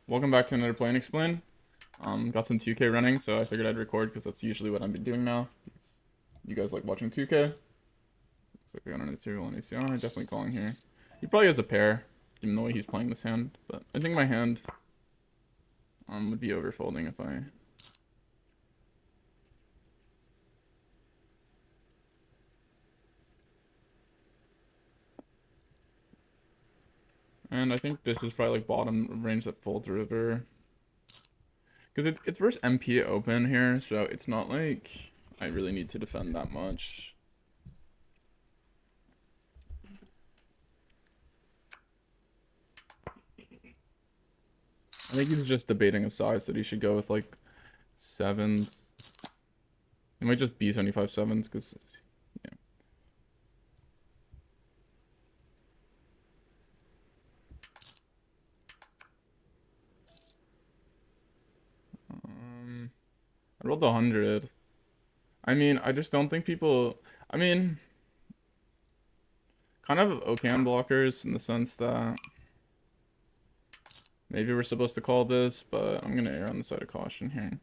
Welcome back to another Play and Explain. Got some 2K running, so I figured I'd record because that's usually what I've been doing now. You guys like watching 2K? Looks like we got an material on ACR. Definitely calling here. He probably has a pair, even the way he's playing this hand. But I think my hand would be overfolding if I. And I think this is probably like bottom range that folds river. Because it's versus MP open here, so it's not like I really need to defend that much. I think he's just debating a size that he should go with like sevens. It might just be 75 sevens because, yeah. I rolled 100. I mean, I just don't think people. I mean, kind of Ocan blockers in the sense that maybe we're supposed to call this, but I'm gonna err on the side of caution here.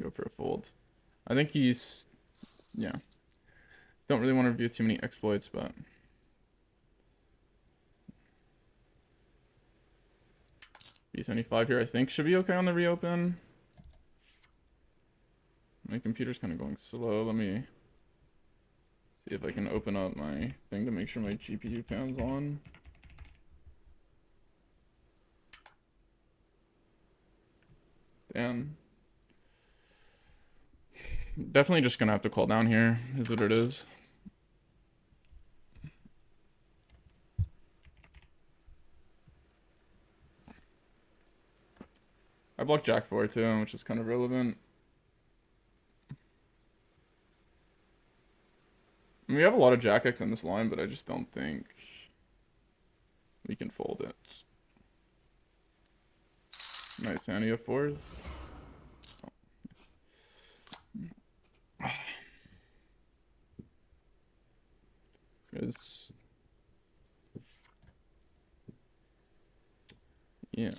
Go for a fold. I think he's, yeah. Don't really want to review too many exploits, but B75 here I think should be okay on the reopen. My computer's kind of going slow. Let me see if I can open up my thing to make sure my GPU fan's on. Damn. Definitely just gonna have to call down here, is what it is. I blocked Jack 4 too, which is kind of relevant. I mean, we have a lot of Jack X in this line, but I just don't think we can fold it. Nice, and you have 4s. Because, yeah.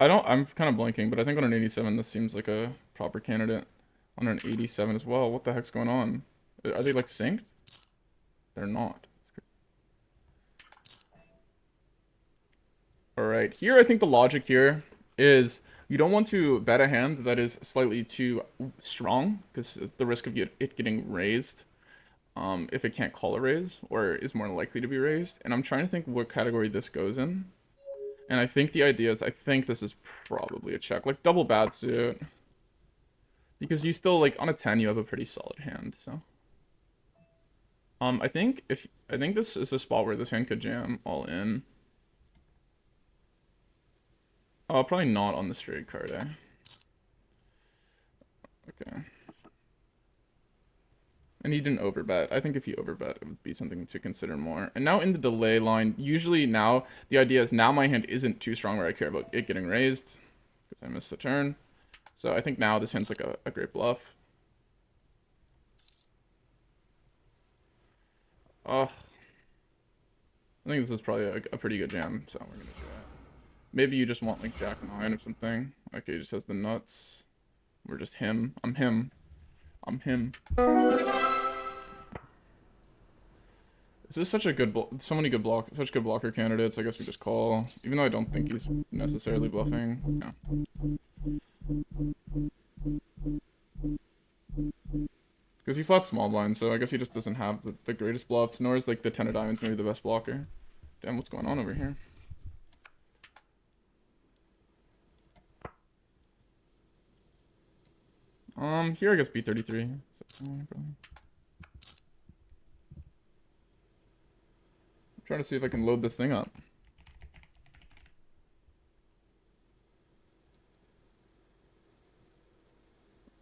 I'm kind of blanking, but I think on an 87 this seems like a proper candidate. On an 87 as well. What the heck's going on? Are they like synced? They're not. Alright, here I think the logic here is you don't want to bet a hand that is slightly too strong, because the risk of it getting raised if it can't call a raise, or is more likely to be raised. And I'm trying to think what category this goes in. And I think the idea is, I think this is probably a check. Like, double bad suit. Because you still, like, on a 10, you have a pretty solid hand, so. I think this is a spot where this hand could jam all in. Oh, probably not on the straight card, eh? Okay. And he didn't overbet. I think if he overbet, it would be something to consider more. And now in the delay line, usually now, the idea is now my hand isn't too strong where I care about it getting raised. Because I missed the turn. So I think now this hand's like a great bluff. Oh. I think this is probably a pretty good jam, so we're gonna do that. Maybe you just want like Jack 9 or something. Okay, he just has the nuts. We're just him. I'm him. I'm him. This is such a good, so many good such good blocker candidates. I guess we just call, even though I don't think he's necessarily bluffing. Yeah. Because he flats small blind, so I guess he just doesn't have the greatest bluffs, nor is like the 10 of diamonds maybe the best blocker. Damn, what's going on over here? Here I guess B33. So, I'm trying to see if I can load this thing up.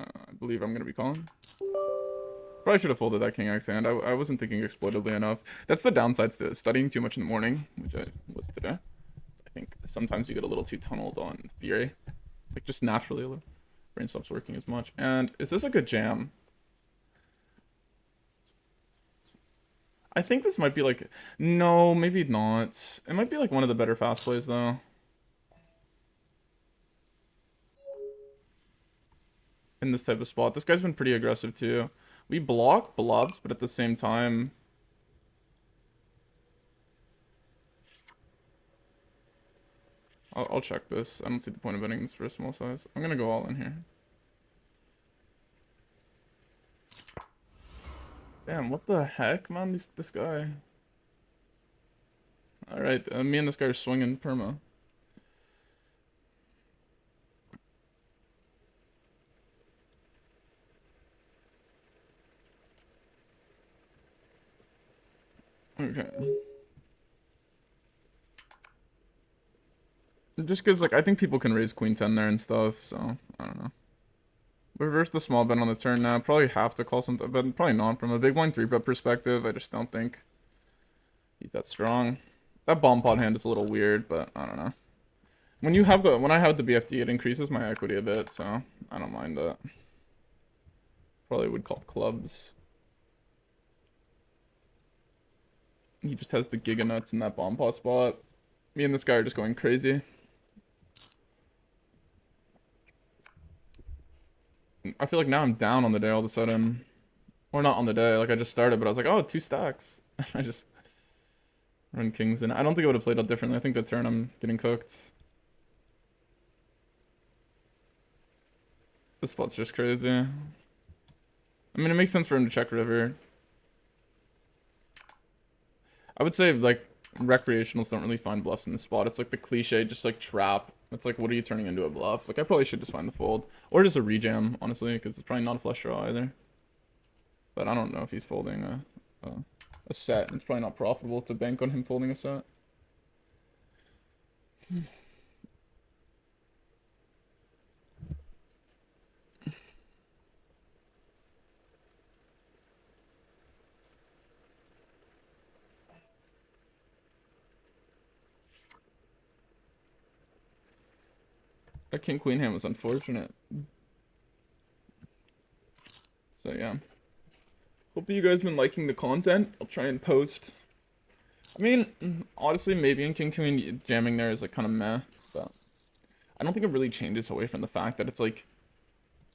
I believe I'm gonna be calling. Probably should have folded that King X hand. I wasn't thinking exploitably enough. That's the downsides to studying too much in the morning, which I was today. I think sometimes you get a little too tunneled on theory. Like, just naturally, brain stops working as much. And is this a good jam? I think this might be like, no, maybe not. It might be like one of the better fast plays though. In this type of spot. This guy's been pretty aggressive too. We block bluffs, but at the same time, I'll check this. I don't see the point of betting this for a small size. I'm gonna go all in here. Damn, what the heck, man? This guy. Alright, me and this guy are swinging perma. Okay. Just because, like, I think people can raise queen 10 there and stuff, so, I don't know. Reverse the small bet on the turn now. Probably have to call something, but probably not. From a big blind 3-bet perspective, I just don't think he's that strong. That bomb pot hand is a little weird, but I don't know. When I have the BFD, it increases my equity a bit, so I don't mind that. Probably would call clubs. He just has the giga nuts in that bomb pot spot. Me and this guy are just going crazy. I feel like now I'm down on the day all of a sudden. Or not on the day, like I just started, but I was like, oh, 2 stacks. I just run kings in. I don't think I would have played out differently. I think the turn I'm getting cooked. This spot's just crazy. I mean, it makes sense for him to check river. I would say, like, recreationals don't really find bluffs in this spot. It's like the cliche, just like trap. It's like, what are you turning into a bluff? Like, I probably should just find the fold. Or just a rejam, honestly, because it's probably not a flush draw either. But I don't know if he's folding a set. It's probably not profitable to bank on him folding a set. That king queen hand was unfortunate. So yeah. Hope you guys been liking the content. I'll try and post. I mean, honestly, maybe in king queen jamming there is like kind of meh, but I don't think it really changes away from the fact that it's like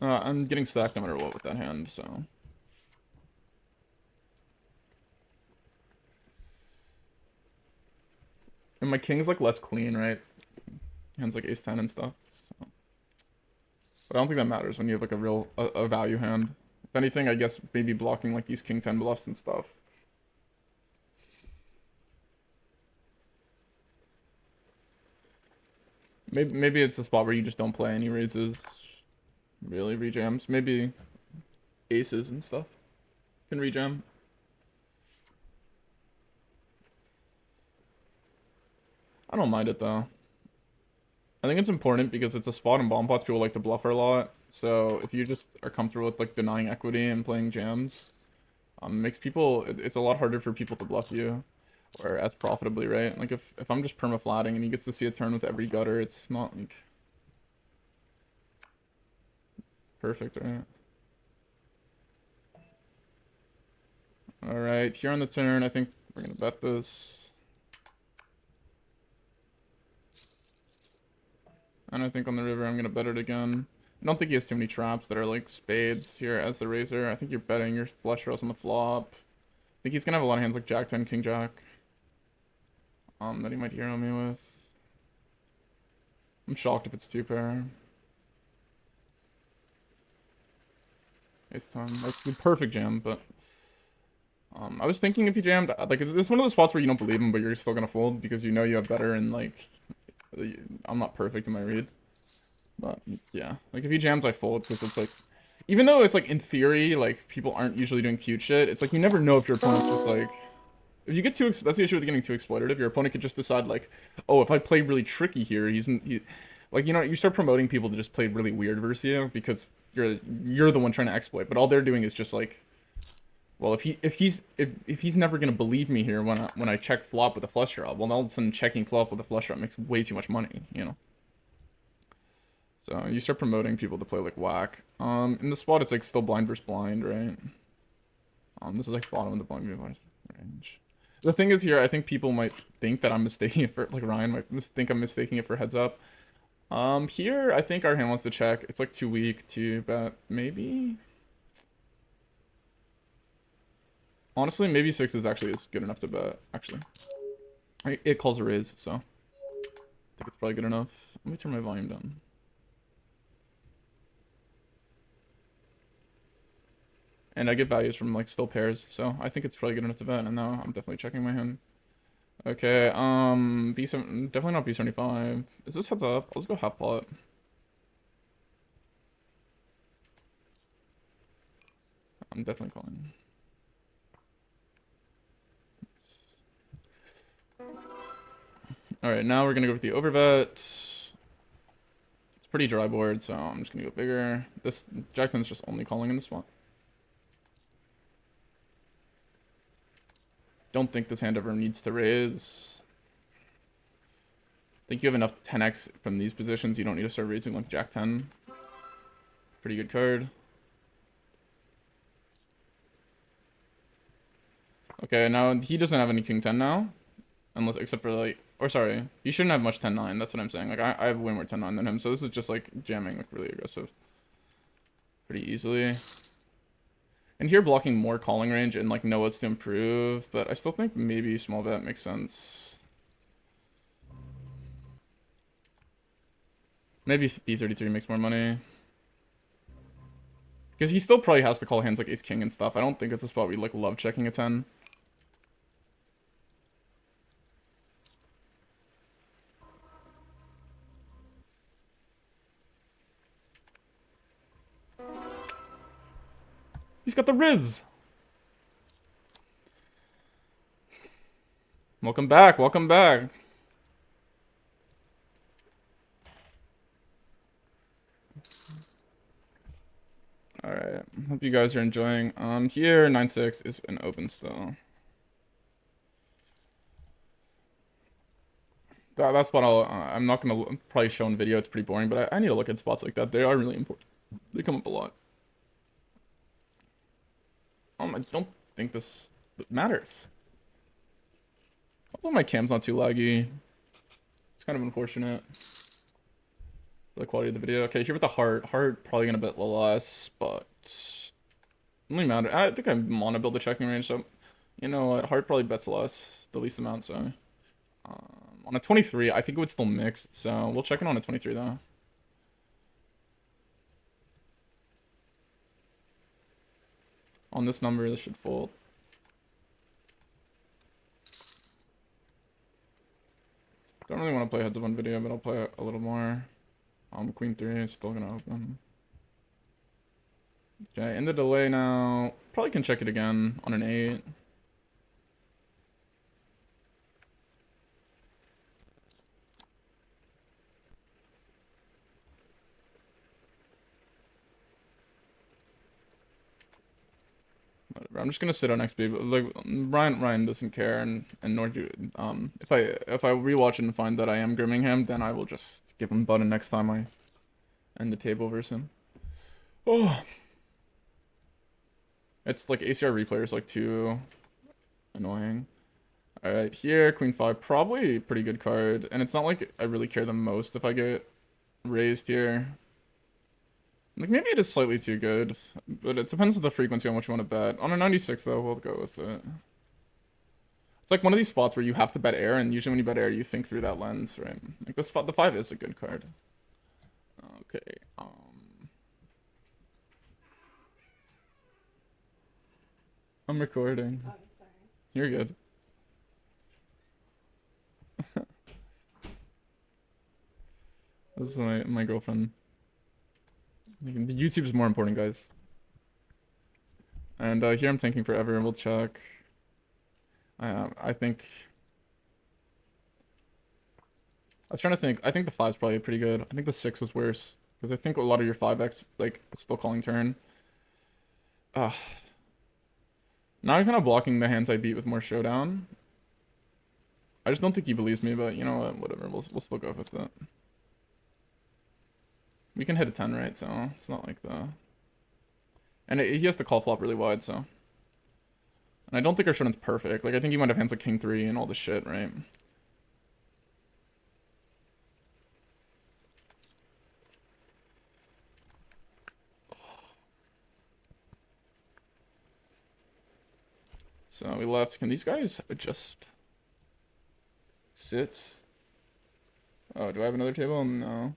I'm getting stacked no matter what with that hand, so. And my king's like less clean, right? Hands like ace 10 and stuff. So. But I don't think that matters when you have like a real a value hand. If anything, I guess maybe blocking like these king 10 bluffs and stuff. Maybe it's a spot where you just don't play any raises. Really, rejams. Maybe aces and stuff can rejam. I don't mind it though. I think it's important because it's a spot in bomb pots people like to bluffer a lot. So if you just are comfortable with like denying equity and playing jams, makes people it's a lot harder for people to bluff you, or as profitably, right? Like if I'm just perma flatting and he gets to see a turn with every gutter, it's not like perfect, right? All right, here on the turn, I think we're gonna bet this. And I think on the river, I'm going to bet it again. I don't think he has too many traps that are like spades here as the raiser. I think you're betting your flush draws on the flop. I think he's going to have a lot of hands like Jack 10, King Jack. That he might hero me with. I'm shocked if it's 2-pair. Ace 10. Like, the perfect jam, but... I was thinking if he jammed... Like, this is one of those spots where you don't believe him, but you're still going to fold because you know you have better and, like... I'm not perfect in my read. But, yeah. Like, if he jams, I fold, because it's like... Even though it's, like, in theory, like, people aren't usually doing cute shit, it's like, you never know if your opponent's just, like... If you get too... That's the issue with getting too exploitative. Your opponent could just decide, like, oh, if I play really tricky here, like, you know, you start promoting people to just play really weird versus you, because you're the one trying to exploit, but all they're doing is just, like... Well, if he's never gonna believe me here when I check flop with a flush draw, well, all of a sudden checking flop with a flush draw makes way too much money, you know. So you start promoting people to play like whack. In the spot, it's like still blind versus blind, right? This is like bottom of the blind, right? range. The thing is here, I think people might think that I'm mistaking it for, like Ryan might think I'm mistaking it for heads up. Here, I think our hand wants to check. It's like too weak to bet, maybe? Honestly, maybe 6 is actually is good enough to bet, actually. It calls a raise, so I think it's probably good enough. Let me turn my volume down. And I get values from like still pairs, so I think it's probably good enough to bet, and now I'm definitely checking my hand. Okay, B7, definitely not B75. Is this heads up? Let's go half pot. I'm definitely calling. Alright, now we're gonna go with the overbet. It's pretty dry board, so I'm just gonna go bigger. This Jack 10's just only calling in the spot. Don't think this hand ever needs to raise. I think you have enough 10x from these positions. You don't need to start raising like Jack 10. Pretty good card. Okay, now he doesn't have any King 10 now. Unless, except for like, or sorry, he shouldn't have much 10-9. That's what I'm saying. Like, I have way more 10-9 than him. So this is just like jamming like really aggressive. Pretty easily. And here blocking more calling range and like know what's to improve. But I still think maybe small bet makes sense. Maybe B33 makes more money. Because he still probably has to call hands like ace king and stuff. I don't think it's a spot we like love checking a 10. He's got the Riz. Welcome back. Welcome back. Alright. Hope you guys are enjoying. Here, 9-6 is an open still. That's what I'm not gonna probably show in video. It's pretty boring, but I need to look at spots like that. They are really important. They come up a lot. I don't think this matters. Although my cam's not too laggy. It's kind of unfortunate. For the quality of the video. Okay, here with the heart. Heart probably gonna bet less, but only matter. I think I want to build a checking range, so you know what? Heart probably bets less, the least amount. So on a 23, I think it would still mix. So we'll check in on a 23 though. On this number, this should fold. Don't really want to play heads up on video, but I'll play a little more. Queen 3 is still gonna open. Okay, in the delay now. Probably can check it again on an 8. Whatever. I'm just gonna sit on XP, but like Ryan doesn't care, and nor do if I rewatch it and find that I am grooming him, then I will just give him button next time I end the table versus him. Oh, it's like ACR replay is like too annoying. All right, here Queen 5, probably a pretty good card, and it's not like I really care the most if I get raised here. Like, maybe it is slightly too good, but it depends on the frequency on what you want to bet. On a 96, though, we'll go with it. It's like one of these spots where you have to bet air, and usually when you bet air, you think through that lens, right? Like, the 5 is a good card. Okay, I'm recording. Oh, sorry. You're good. This is my girlfriend. The YouTube is more important, guys. And here I'm thinking forever, and we'll check. I think... I was trying to think. I think the 5's probably pretty good. I think the 6 is worse. Because I think a lot of your 5x, like, is still calling turn. Now I'm kind of blocking the hands I beat with more showdown. I just don't think he believes me, but you know what? Whatever. We'll still go with it. We can hit a 10, right? So it's not like the... And he has to call flop really wide, so... And I don't think our showdown's perfect. Like, I think he might have hands like king 3 and all this shit, right? So we left. Can these guys just sit? Oh, do I have another table? No.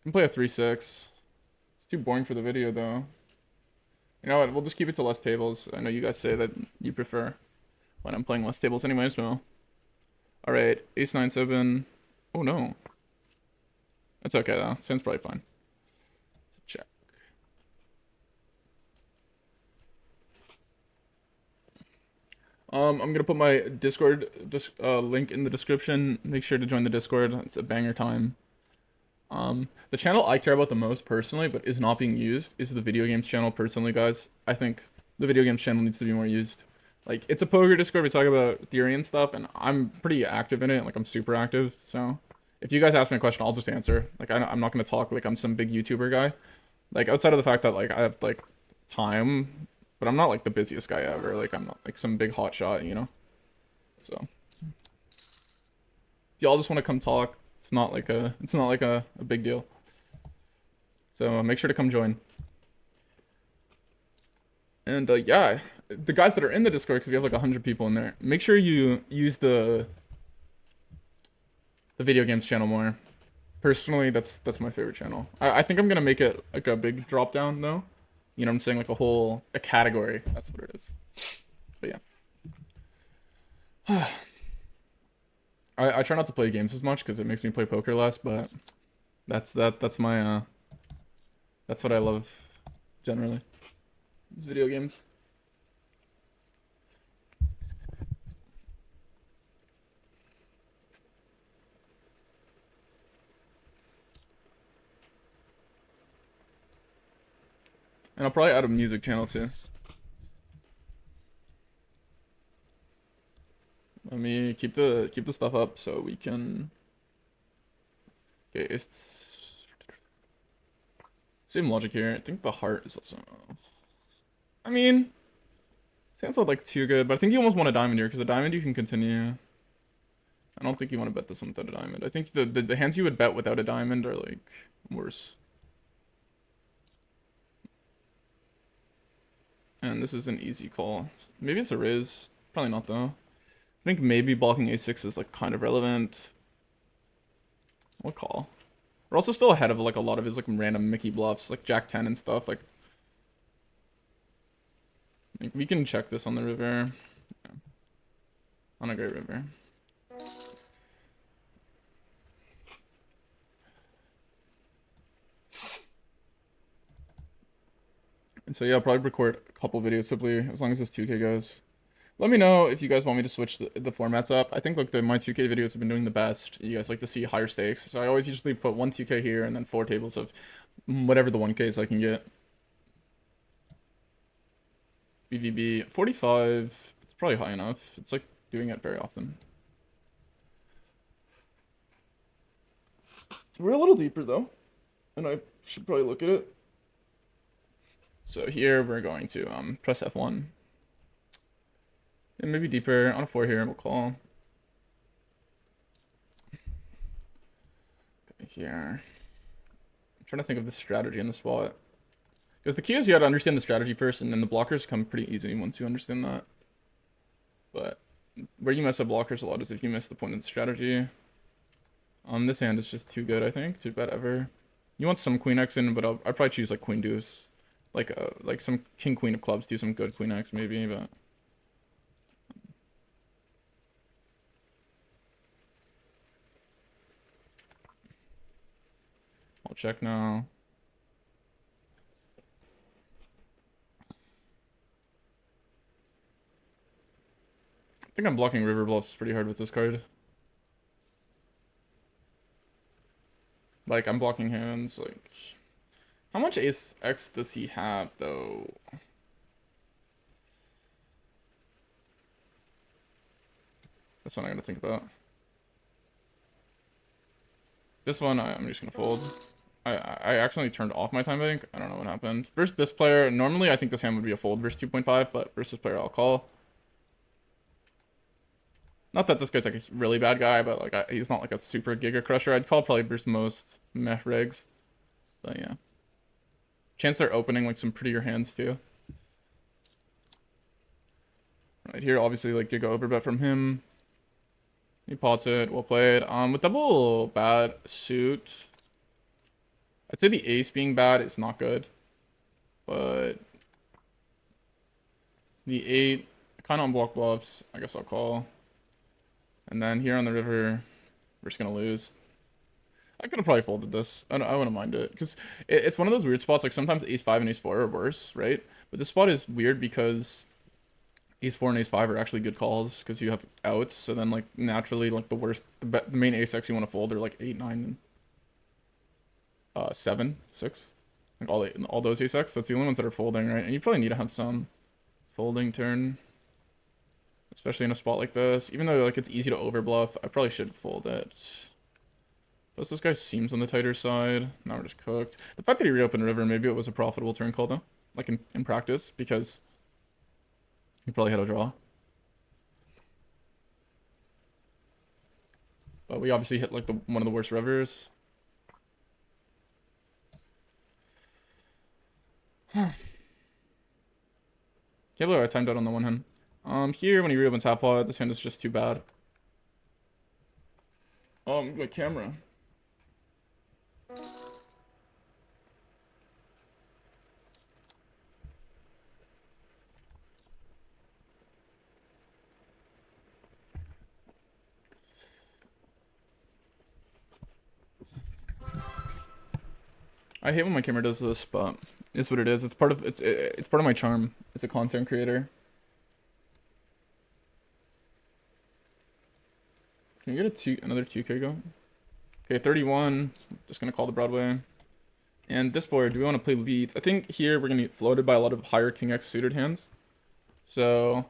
Can play a 3-6. It's too boring for the video, though. You know what? We'll just keep it to less tables. I know you guys say that you prefer when I'm playing less tables anyways, so. Alright, ace 9 7. Oh no. That's okay though. Sounds probably fine. Let's check. I'm gonna put my Discord link in the description. Make sure to join the Discord. It's a banger time. The channel I care about the most personally, but is not being used, is the video games channel. Personally, guys, I think the video games channel needs to be more used. Like, it's a poker Discord. We talk about theory and stuff, and I'm pretty active in it. Like, I'm super active. So, if you guys ask me a question, I'll just answer. Like, I'm not gonna talk like I'm some big YouTuber guy. Like, outside of the fact that like I have like time, but I'm not like the busiest guy ever. Like, I'm not like some big hot shot, you know. So, if y'all just want to come talk, it's not like a big deal. So make sure to come join. And yeah, the guys that are in the Discord, because we have like 100 people in there, make sure you use the video games channel more. Personally, that's my favorite channel. I think I'm gonna make it like a big drop down though. You know what I'm saying? Like a category. That's what it is. But yeah. I try not to play games as much because it makes me play poker less, but that's my that's what I love generally. Video games. And I'll probably add a music channel too. Let me keep the stuff up so we can. Okay, it's same logic here. I think the heart is also. I mean, sounds not like too good, but I think you almost want a diamond here because the diamond you can continue. I don't think you want to bet this one without a diamond. I think the hands you would bet without a diamond are like worse. And this is an easy call. Maybe it's a raise. Probably not though. I think maybe blocking a6 is like kind of relevant. What call? We're also still ahead of like a lot of his like random Mickey bluffs, like Jack 10 and stuff. Like we can check this on the river. Yeah. On a great river. And so yeah, I'll probably record a couple videos simply as long as this 2K goes. Let me know if you guys want me to switch the formats up. I think like my 2K videos have been doing the best. You guys like to see higher stakes. So I always usually put one 2K here and then 4 tables of whatever the 1Ks I can get. BVB 45. It's probably high enough. It's like doing it very often. We're a little deeper though, and I should probably look at it. So here we're going to press F1. And maybe deeper on a 4 here, and we'll call. Okay, here. I'm trying to think of the strategy in the spot. Because the key is you gotta understand the strategy first, and then the blockers come pretty easy once you understand that. But where you mess up blockers a lot is if you miss the point of the strategy. This hand is just too good, I think, to bet ever. You want some queen X in, but I'd probably choose like queen deuce. Like some king queen of clubs, do some good queen X maybe, but. I'll check now. I think I'm blocking river bluffs pretty hard with this card. Like, I'm blocking hands, like... How much ace X does he have, though? That's what I'm gonna think about. This one, I'm just gonna fold. I accidentally turned off my time bank. I don't know what happened. Versus this player, normally I think this hand would be a fold versus 2.5, but versus this player I'll call. Not that this guy's like a really bad guy, but like he's not like a super giga crusher. I'd call probably versus most meh rigs. But yeah. Chance they're opening like some prettier hands too. Right here, obviously like giga overbet from him. He pots it, well played. With double bad suit, I'd say the ace being bad is not good. But the 8, kind of unblock bluffs, I guess I'll call. And then here on the river, we're just gonna lose. I could have probably folded this. I wouldn't mind it. Because it's one of those weird spots, like sometimes ace 5 and ace 4 are worse, right? But this spot is weird because ace 4 and ace 5 are actually good calls because you have outs. So then like naturally like the main ace X you want to fold are like 8, 9, and 7, 6. Like all those ace X. That's the only ones that are folding, right? And you probably need to have some folding turn. Especially in a spot like this. Even though like it's easy to overbluff, I probably should fold it. Plus this guy seems on the tighter side. Now we're just cooked. The fact that he reopened river, maybe it was a profitable turn call though. Like in practice, because he probably had a draw. But we obviously hit like one of the worst rivers. Can't believe I timed out on the one hand. Here when he reopens half pot, this hand is just too bad. My camera. I hate when my camera does this, but it's what it is. It's part of it's part of my charm as a content creator. Can you get another 2K go? Okay, 31. Just gonna call the Broadway. And this board, do we want to play leads? I think here we're gonna get floated by a lot of higher King X suited hands. So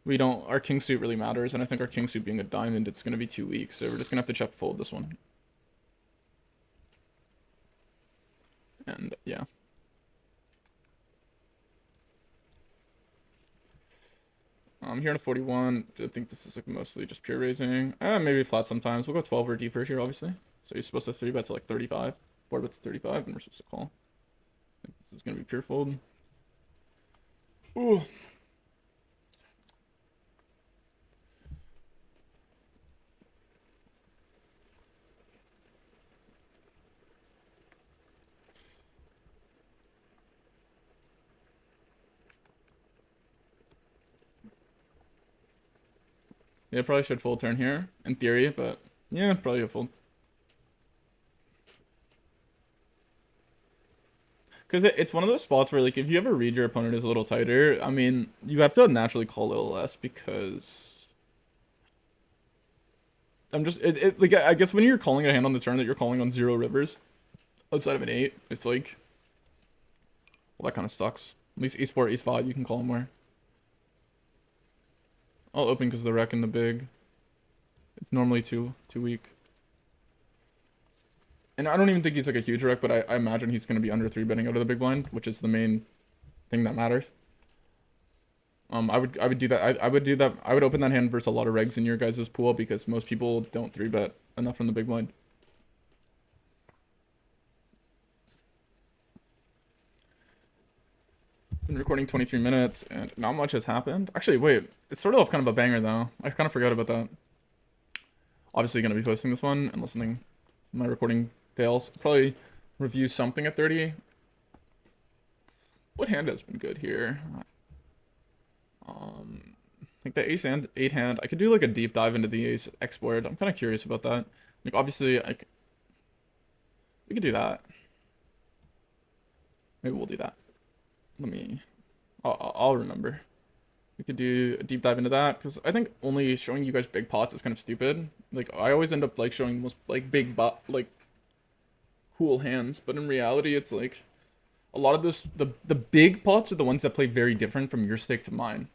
our King suit really matters, and I think our King suit being a diamond, it's gonna be too weak. So we're just gonna have to check fold this one. And yeah. Here in a 41, I think this is like mostly just pure raising. Maybe flat sometimes. We'll go 12 or deeper here, obviously. So you're supposed to 3-bet to like 35. 4-bet to 35, and we're supposed to call. I think this is gonna be pure fold. Ooh. Yeah, probably should full turn here, in theory, but yeah, probably a fold. Because it's one of those spots where, like, if you ever read your opponent is a little tighter, I mean, you have to naturally call a little less because... like, I guess when you're calling a hand on the turn that you're calling on 0 rivers, outside of an 8, it's like... Well, that kind of sucks. At least ace 4, ace 5, you can call them more. I'll open because of the wreck and the big. It's normally too weak. And I don't even think he's like a huge wreck, but I imagine he's going to be under 3-betting out of the big blind, which is the main thing that matters. I would do that. I would do that. I would open that hand versus a lot of regs in your guys' pool because most people don't 3-bet enough from the big blind. Been recording 23 minutes and not much has happened. Actually, wait, it started off kind of a banger though. I kind of forgot about that. Obviously gonna be posting this one and listening. My recording fails. Probably review something at 30. What hand has been good here? Like the ace and 8 hand. I could do like a deep dive into the ace X board. I'm kind of curious about that. Like obviously, we could do that. Maybe we'll do that. I'll remember. We could do a deep dive into that because I think only showing you guys big pots is kind of stupid. Like I always end up like showing most like big like cool hands, but in reality, it's like a lot of the big pots are the ones that play very different from your stake to mine.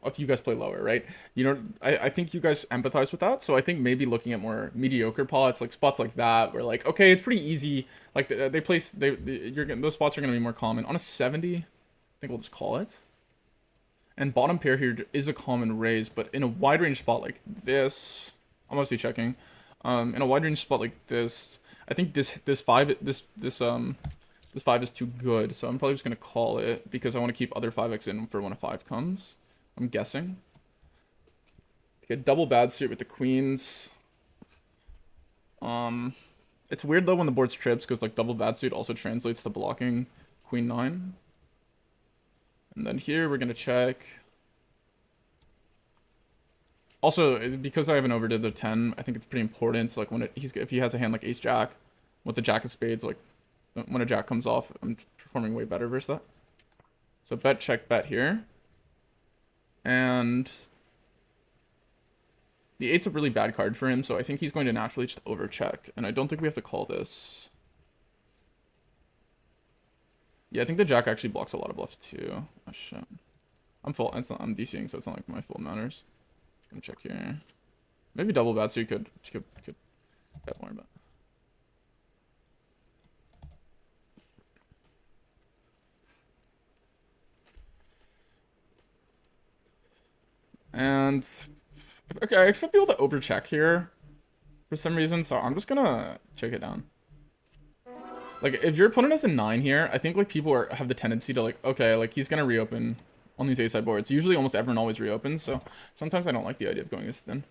If you guys play lower, right? You know, I think you guys empathize with that, so I think maybe looking at more mediocre pots, like spots like that, where like okay, it's pretty easy. Like those spots are gonna be more common on a 70. I think we'll just call it. And bottom pair here is a common raise, but in a wide range spot like this, I'm mostly checking. In a wide range spot like this, I think this five is too good, so I'm probably just gonna call it because I want to keep other 5x in for when a 5 comes. I'm guessing. Okay, double bad suit with the queens. It's weird though when the board's trips because like double bad suit also translates to blocking queen 9. And then here we're gonna check. Also, because I haven't overdid the 10, I think it's pretty important. Like when if he has a hand like ace jack, with the jack of spades, like when a jack comes off, I'm performing way better versus that. So bet check bet here, and the 8's a really bad card for him, so I think he's going to naturally just overcheck, and I don't think we have to call this. Yeah, I think the jack actually blocks a lot of bluffs too. Oh shit. I'm DCing, so it's not like my fault matters. Gonna check here. Maybe double bad, so you could bet more, but. And okay, I expect people to overcheck here for some reason, so I'm just gonna check it down. Like, if your opponent has a 9 here, I think, like, people have the tendency to, like, okay, like, he's gonna reopen on these A-side boards. Usually, almost everyone always reopens, so sometimes I don't like the idea of going this thin.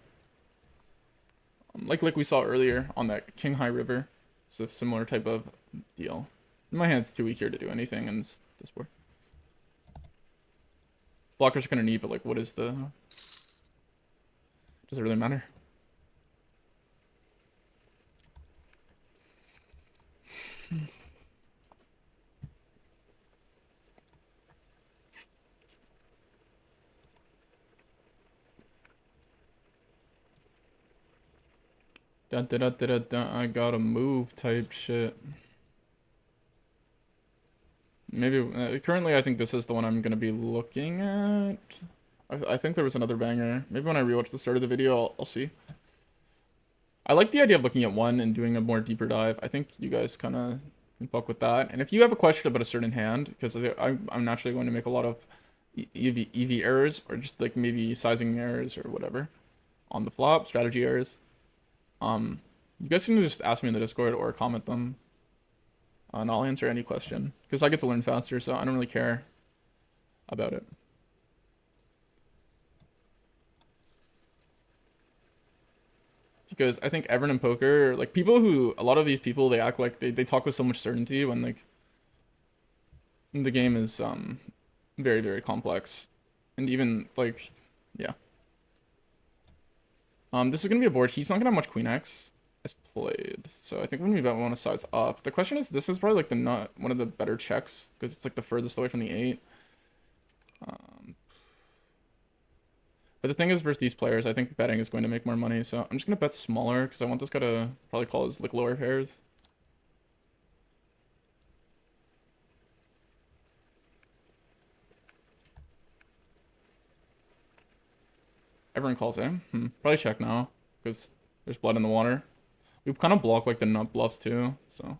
Like we saw earlier on that King High River. It's a similar type of deal. My hand's too weak here to do anything in this board. Blockers are gonna need, but, like, what is the... Does it really matter? Dun, dun, dun, dun, dun, I gotta move type shit. Maybe, currently I think this is the one I'm gonna be looking at. I think there was another banger. Maybe when I rewatch the start of the video, I'll see. I like the idea of looking at one and doing a more deeper dive. I think you guys kind of can fuck with that. And if you have a question about a certain hand, because I'm naturally going to make a lot of EV errors, or just like maybe sizing errors or whatever on the flop, strategy errors, you guys can just ask me in the Discord or comment them, and I'll answer any question, because I get to learn faster, so I don't really care about it. Because I think everyone in poker, like a lot of these people, they act like they talk with so much certainty when like the game is very, very complex. And even like, yeah. This is gonna be a board. He's not gonna have much queen X as played. So I think when we want to size up. The question is, this is probably like one of the better checks, because it's like the furthest away from the 8. But the thing is, versus these players, I think betting is going to make more money, so I'm just going to bet smaller, because I want this guy to probably call his like lower pairs. Everyone calls him. Probably check now, because there's blood in the water. We kind of block like the nut bluffs too, so.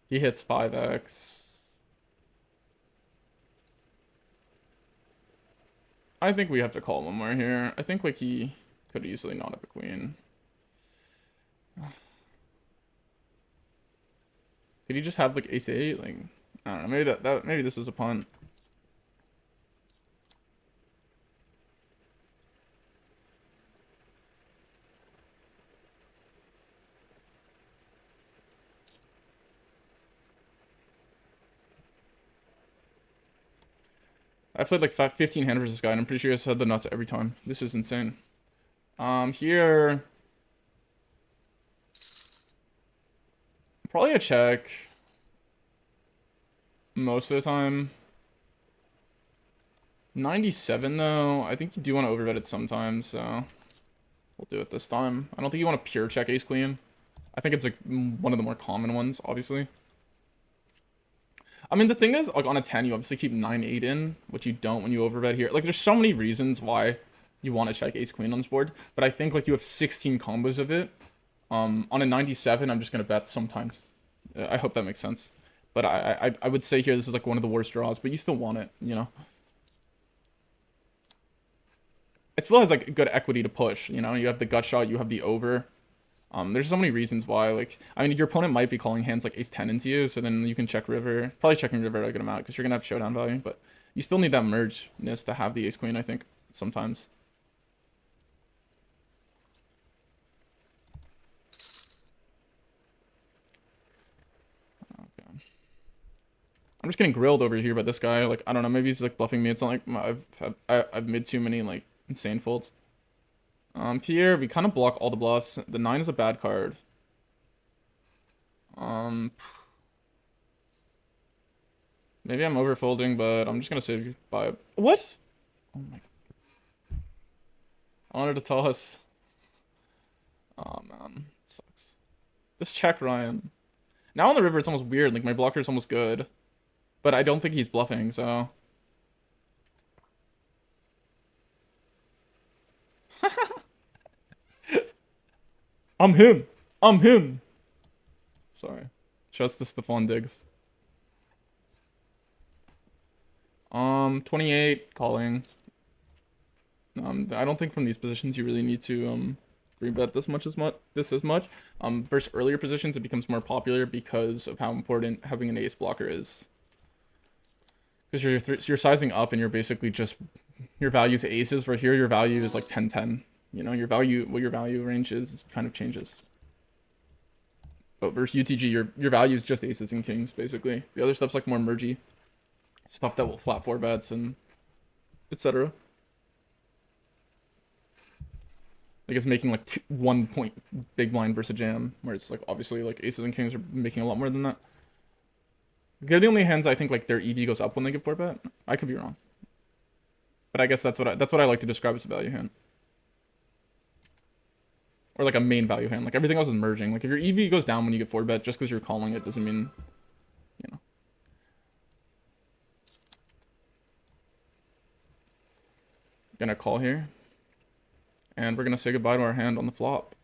He hits 5x. I think we have to call one more here. I think like he could easily not have a queen. Could he just have like ace 8? Like, I don't know. Maybe maybe this is a punt. I played like 15 hand versus this guy, and I'm pretty sure he has had the nuts every time. This is insane. Here... Probably a check. Most of the time. 97, though. I think you do want to overbet it sometimes, so... We'll do it this time. I don't think you want to pure check ace-queen. I think it's like one of the more common ones, obviously. I mean, the thing is, like, on a 10, you obviously keep 9-8 in, which you don't when you overbet here. Like, there's so many reasons why you want to check ace-queen on this board, but I think, like, you have 16 combos of it. On a 97, I'm just going to bet sometimes. I hope that makes sense. But I would say here this is like one of the worst draws, but you still want it, you know? It still has like good equity to push, you know? You have the gut shot, you have the over. There's so many reasons why, like, I mean, your opponent might be calling hands like ace 10 into you, so then you can check river. Probably checking river a good amount because you're gonna have showdown value, but you still need that mergeness to have the ace queen, I think, sometimes. Okay. I'm just getting grilled over here by this guy. Like, I don't know, maybe he's like bluffing me. It's not like I've made too many like insane folds. Here we kind of block all the bluffs. The 9 is a bad card. Um, Maybe I'm overfolding, but I'm just gonna say by what? Oh my! I wanted to toss. Oh man, it sucks. Just check Ryan. Now on the river, it's almost weird. Like my blocker is almost good, but I don't think he's bluffing. So I'm him. I'm him. Sorry. Trust the Stephon Diggs. 28 calling. I don't think from these positions you really need to rebet this as much. Versus earlier positions, it becomes more popular because of how important having an ace blocker is. Because you're sizing up and you're basically just your value is aces. For here, your value is like 10-10. You know, what your value range is kind of changes. But versus UTG, your value is just aces and kings basically. The other stuff's like more mergy stuff that will flat four bets and etc. Like it's making like 1 point big blind versus a jam, where it's like obviously like aces and kings are making a lot more than that. They're the only hands I think like their EV goes up when they get 4-bet. I could be wrong, but I guess that's what I like to describe as a value hand, or like a main value hand. Like everything else is merging. Like if your EV goes down when you get 4-bet, just because you're calling it doesn't mean, you know. Gonna call here, and we're gonna say goodbye to our hand on the flop.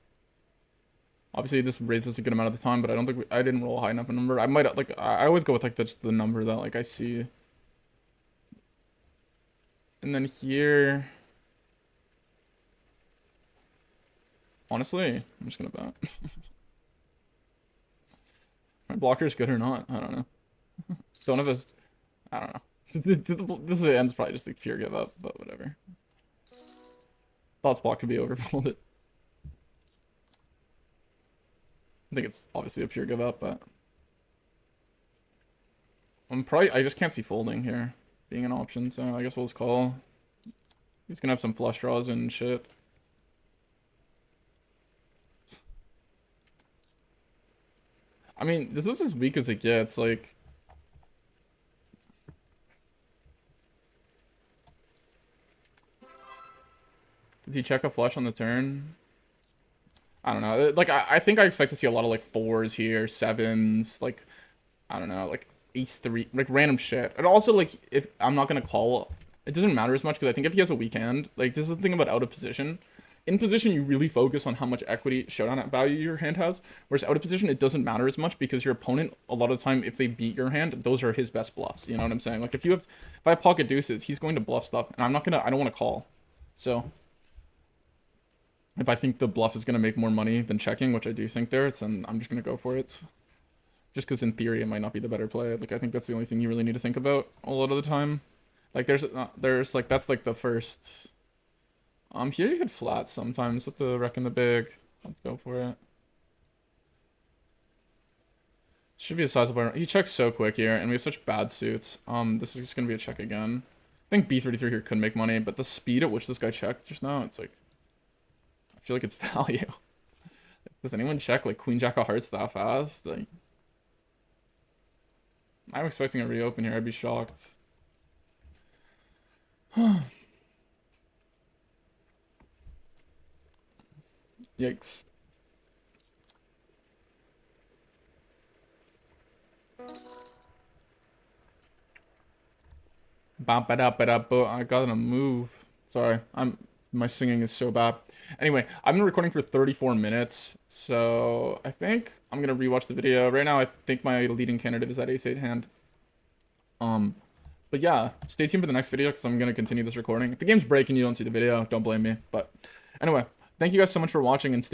Obviously, this raises a good amount of the time, but I don't think I didn't roll a high enough a number. I might like I always go with like the number that like I see. And then here, honestly, I'm just gonna bet. My blocker is good or not? I don't know. Don't have a. I don't know. This end's probably just like pure give up, but whatever. Thoughts block could be overfolded. I think it's obviously a pure give up, but I just can't see folding here being an option, so I guess we'll just call. He's gonna have some flush draws and shit. I mean, this is as weak as it gets, like. Does he check a flush on the turn? I don't know. Like, I think I expect to see a lot of, like, 4s here, 7s, like, I don't know, like, ace 3, like, random shit. And also, like, if I'm not gonna call, it doesn't matter as much, because I think if he has a weak hand, like, this is the thing about out of position. In position, you really focus on how much equity showdown value your hand has, whereas out of position, it doesn't matter as much, because your opponent, a lot of the time, if they beat your hand, those are his best bluffs, you know what I'm saying? Like, if I have pocket deuces, he's going to bluff stuff, and I don't want to call. So if I think the bluff is going to make more money than checking, which I do think there, then I'm just going to go for it. Just because in theory it might not be the better play. Like I think that's the only thing you really need to think about a lot of the time. Like there's like that's like the first. Here you could flat sometimes with the wreck and the big. Let's go for it. Should be a sizable. He checks so quick here, and we have such bad suits. This is just gonna be a check again. I think B33 here could make money, but the speed at which this guy checked just now, it's like I feel like it's value. Does anyone check like Queen Jack of Hearts that fast? Like, I'm expecting a reopen here. I'd be shocked. Yikes. I gotta move. Sorry, I'm My singing is so bad. Anyway, I've been recording for 34 minutes, so I think I'm gonna rewatch the video. Right now, I think my leading candidate is at ace-8 hand. But yeah, stay tuned for the next video because I'm gonna continue this recording. If the game's breaking, you don't see the video, don't blame me. But anyway, thank you guys so much for watching and